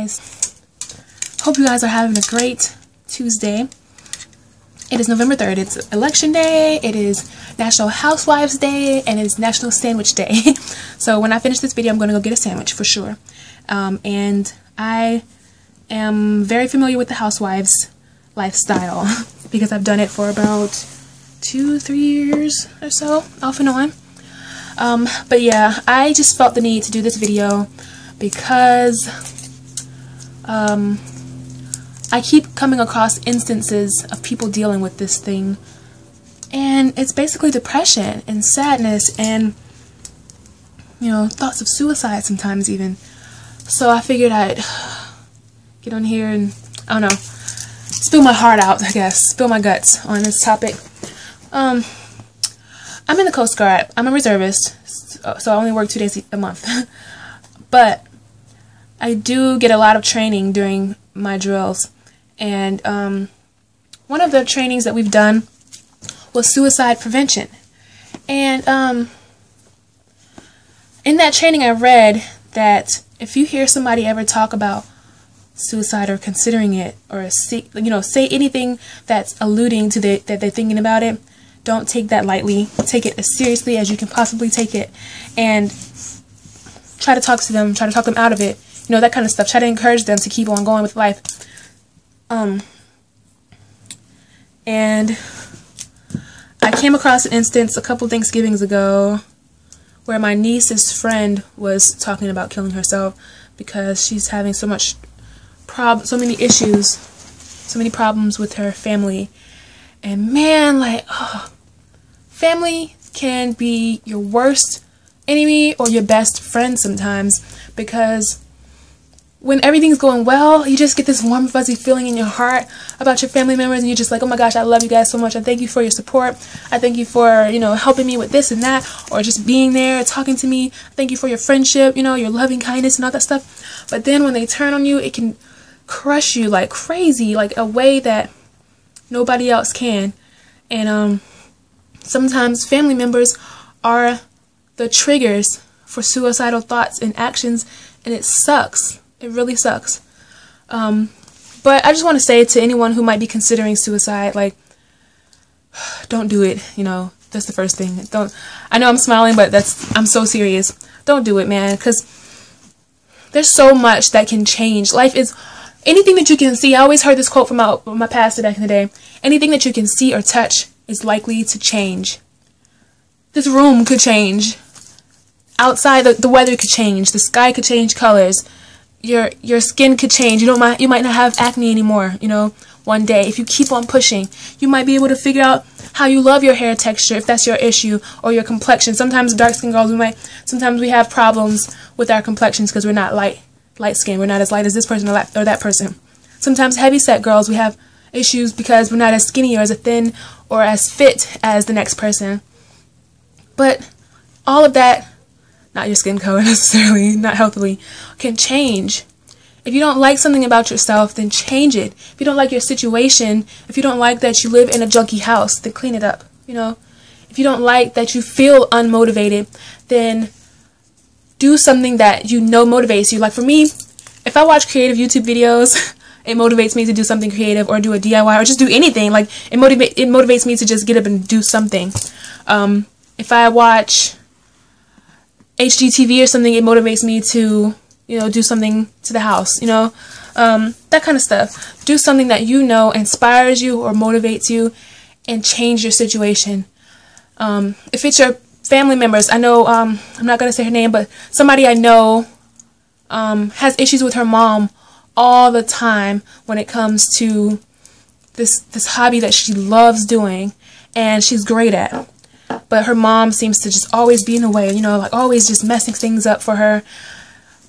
guys. Hope you guys are having a great Tuesday. It is November 3rd. It's election day, it is National Housewives Day, and it is National Sandwich Day. So when I finish this video, I'm going to go get a sandwich for sure. And I am very familiar with the housewives lifestyle because I've done it for about 2-3 years or so, off and on. But yeah, I just felt the need to do this video because I keep coming across instances of people dealing with this thing, and it's basically depression and sadness and, you know, thoughts of suicide sometimes even. So I figured I'd get on here and, I don't know, spill my heart out, I guess, spill my guts on this topic. I'm in the Coast Guard. I'm a reservist, so I only work 2 days a month. But I do get a lot of training during my drills. And one of the trainings that we've done was suicide prevention. And in that training I read that if you hear somebody ever talk about suicide or considering it, or say anything that's alluding to that they're thinking about it, don't take that lightly. Take it as seriously as you can possibly take it, and try to talk to them, try to talk them out of it, you know, that kind of stuff. Try to encourage them to keep on going with life. And I came across an instance a couple Thanksgivings ago where my niece's friend was talking about killing herself because she's having so many issues, so many problems with her family. And man, like, family can be your worst enemy or your best friend sometimes, because when everything's going well, you just get this warm, fuzzy feeling in your heart about your family members, and you're just like, oh my gosh, I love you guys so much. I thank you for your support. I thank you for, you know, helping me with this and that, or just being there, talking to me. Thank you for your friendship, you know, your loving kindness and all that stuff. But then when they turn on you, it can crush you like crazy, like a way that nobody else can. And sometimes family members are the triggers for suicidal thoughts and actions, and it sucks. It really sucks. But I just want to say to anyone who might be considering suicide, like, don't do it, you know. That's the first thing. I know I'm smiling, but I'm so serious. Don't do it, man, because there's so much that can change. Life is anything that you can see. I always heard this quote from my pastor back in the day. Anything that you can see or touch is likely to change. This room could change. Outside, the weather could change. The sky could change colors. Your skin could change. You might not have acne anymore, you know, one day. If you keep on pushing, you might be able to figure out how you love your hair texture, if that's your issue, or your complexion. Sometimes dark-skinned girls, sometimes we have problems with our complexions because we're not light skin. We're not as light as this person or that person. Sometimes heavy-set girls, we have issues because we're not as skinny or as thin or as fit as the next person. But all of that, not your skin color necessarily, not healthily, can change. If you don't like something about yourself, then change it. If you don't like your situation, if you don't like that you live in a junky house, then clean it up, you know. If you don't like that you feel unmotivated, then do something that you know motivates you. Like for me, if I watch creative YouTube videos, it motivates me to do something creative or do a DIY or just do anything. Like it motivates me to just get up and do something. If I watch HGTV or something, it motivates me to, you know, do something to the house, you know, that kind of stuff. Do something that you know inspires you or motivates you, and change your situation. If it's your family members, I know, I'm not going to say her name, but somebody I know has issues with her mom all the time when it comes to this hobby that she loves doing and she's great at. But her mom seems to just always be in the way, you know, like always just messing things up for her.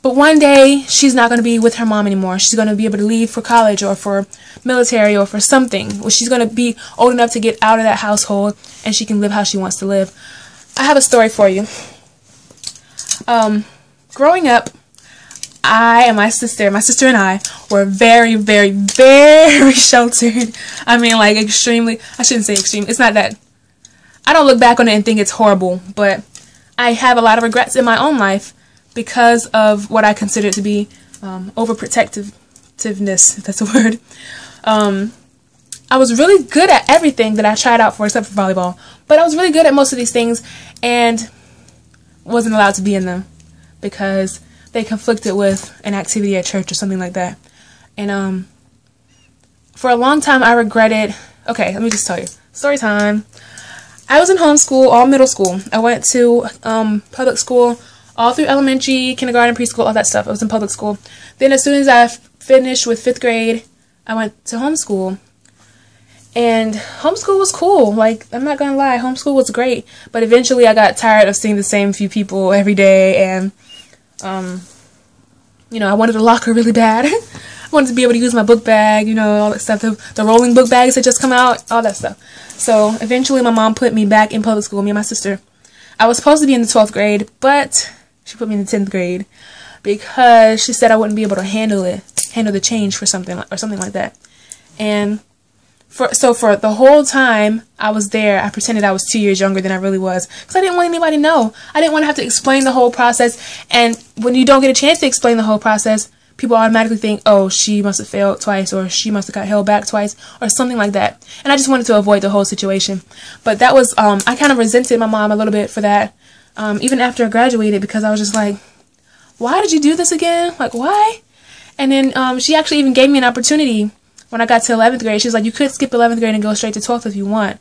But one day, she's not going to be with her mom anymore. She's going to be able to leave for college or for military or for something. Well, she's going to be old enough to get out of that household, and she can live how she wants to live. I have a story for you. Growing up, I and my sister and I were very, very, very sheltered. I mean, like extremely, I shouldn't say extreme. It's not that. I don't look back on it and think it's horrible, but I have a lot of regrets in my own life because of what I consider to be overprotectiveness, if that's a word. I was really good at everything that I tried out for except for volleyball, but I was really good at most of these things and wasn't allowed to be in them because they conflicted with an activity at church or something like that. And for a long time I regretted. Okay, let me just tell you. Story time. I was in homeschool all middle school. I went to public school all through elementary, kindergarten, preschool, all that stuff. I was in public school. Then as soon as I finished with 5th grade, I went to homeschool. And homeschool was cool. Like, I'm not gonna lie, homeschool was great. But eventually I got tired of seeing the same few people every day. And, you know, I wanted a locker really bad. I wanted to be able to use my book bag, you know, all that stuff. The rolling book bags that just come out, all that stuff. So eventually my mom put me back in public school, me and my sister. I was supposed to be in the 12th grade, but she put me in the 10th grade because she said I wouldn't be able to handle the change for something like that. And so for the whole time I was there, I pretended I was 2 years younger than I really was because I didn't want anybody to know. I didn't want to have to explain the whole process. And when you don't get a chance to explain the whole process, people automatically think, oh, she must have failed twice, or she must have got held back twice, or something like that. And I just wanted to avoid the whole situation. But that was, I kind of resented my mom a little bit for that, even after I graduated, because I was just like, why did you do this again? Like, why? And then she actually even gave me an opportunity when I got to 11th grade. She was like, you could skip 11th grade and go straight to 12th if you want.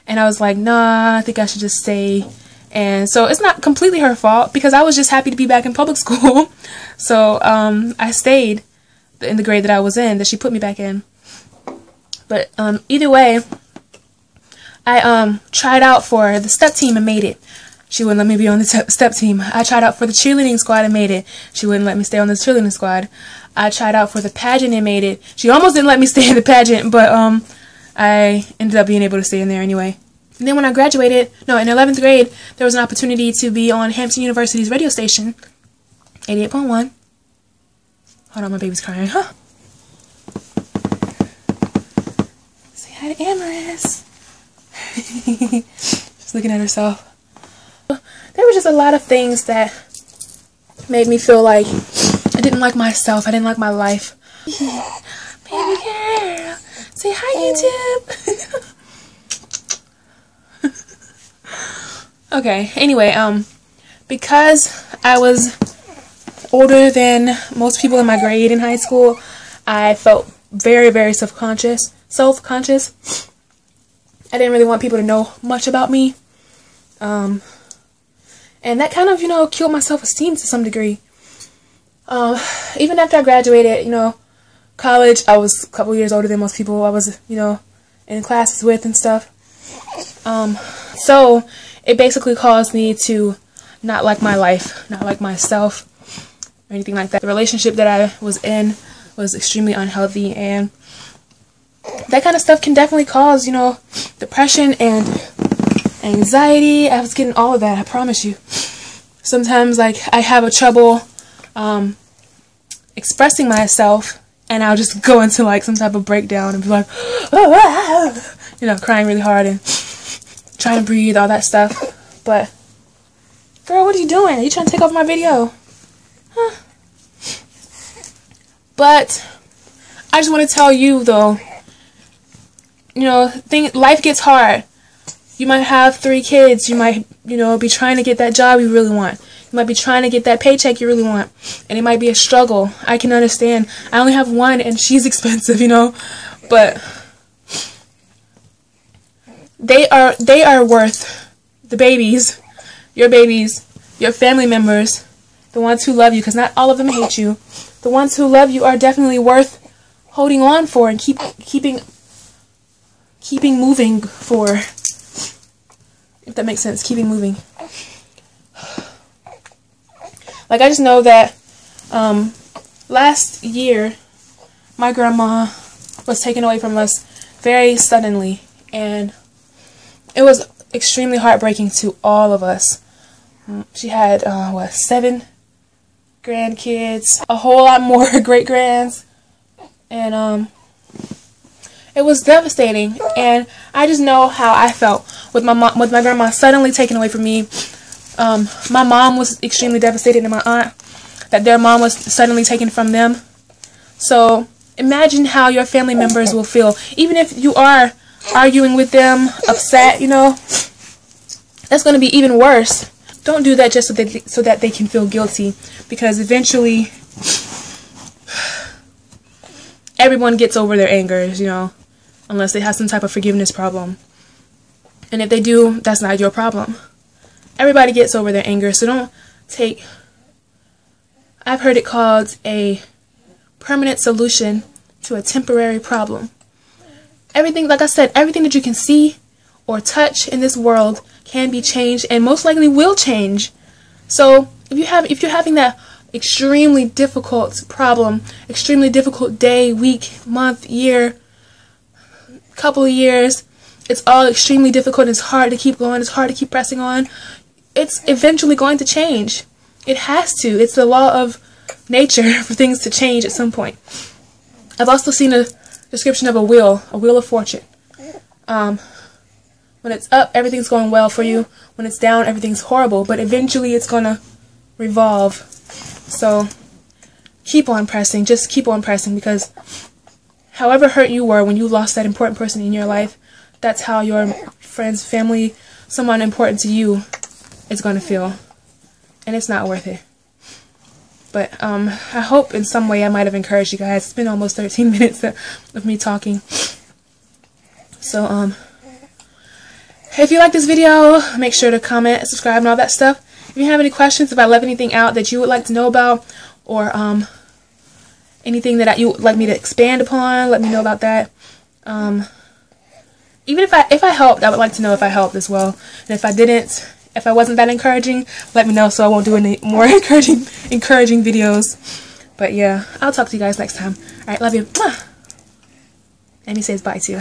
And I was like, nah, I think I should just stay. And so it's not completely her fault because I was just happy to be back in public school. So I stayed in the grade that I was in, that she put me back in. But either way, I tried out for the step team and made it. She wouldn't let me be on the step team. I tried out for the cheerleading squad and made it. She wouldn't let me stay on the cheerleading squad. I tried out for the pageant and made it. She almost didn't let me stay in the pageant, but I ended up being able to stay in there anyway. And then when I graduated, no, in 11th grade, there was an opportunity to be on Hampton University's radio station, 88.1. Hold on, my baby's crying. Huh? Say hi to Amaris. She's looking at herself. There were just a lot of things that made me feel like I didn't like myself. I didn't like my life. Baby girl, say hi, YouTube. Okay, anyway, because I was older than most people in my grade in high school, I felt very, very self-conscious. I didn't really want people to know much about me. And that kind of, you know, killed my self-esteem to some degree. Even after I graduated, you know, college, I was a couple years older than most people I was, you know, in classes with and stuff. So it basically caused me to not like my life, not like myself, or anything like that. The relationship that I was in was extremely unhealthy, and that kind of stuff can definitely cause, you know, depression and anxiety. I was getting all of that, I promise you. Sometimes, like, I have a trouble expressing myself, and I'll just go into, like, some type of breakdown and be like, you know, crying really hard and trying to breathe, all that stuff. But, girl, what are you doing? Are you trying to take over my video? Huh? But I just want to tell you, though, you know, life gets hard. You might have 3 kids. You might, you know, be trying to get that job you really want. You might be trying to get that paycheck you really want. And it might be a struggle. I can understand. I only have 1 and she's expensive, you know. But they are worth, the babies, your family members, the ones who love you, because not all of them hate you. The ones who love you are definitely worth holding on for and keeping moving for, if that makes sense, keeping moving. Like, I just know that last year my grandma was taken away from us very suddenly, and it was extremely heartbreaking to all of us. She had 7 grandkids, a whole lot more great-grands, and it was devastating. And I just know how I felt with my grandma suddenly taken away from me. My mom was extremely devastated, and my aunt. that their mom was suddenly taken from them. So imagine how your family members will feel, even if you are arguing with them, upset, you know. That's going to be even worse. Don't do that just so that they can feel guilty, because eventually everyone gets over their angers, you know, unless they have some type of forgiveness problem. And if they do, that's not your problem. Everybody gets over their anger, so don't take, I've heard it called a permanent solution to a temporary problem. Everything, like I said, everything that you can see or touch in this world can be changed, and most likely will change. So if you're having that extremely difficult problem, extremely difficult day, week, month, year, couple of years, it's all extremely difficult. It's hard to keep going. It's hard to keep pressing on. It's eventually going to change. It has to. It's the law of nature for things to change at some point. I've also seen a description of a wheel of fortune. When it's up, everything's going well for you. When it's down, everything's horrible. But eventually, it's going to revolve. So keep on pressing. Just keep on pressing, because however hurt you were when you lost that important person in your life, that's how your friends, family, someone important to you is going to feel. And it's not worth it. But I hope in some way I might have encouraged you guys. It's been almost 13 minutes of me talking. So if you like this video, make sure to comment, subscribe, and all that stuff. If you have any questions, if I left anything out that you would like to know about, or anything that you would like me to expand upon, let me know about that. Even if I helped, I would like to know if I helped as well. And if I didn't, if I wasn't that encouraging, let me know so I won't do any more encouraging videos. But yeah, I'll talk to you guys next time. Alright, love you. And he says bye too.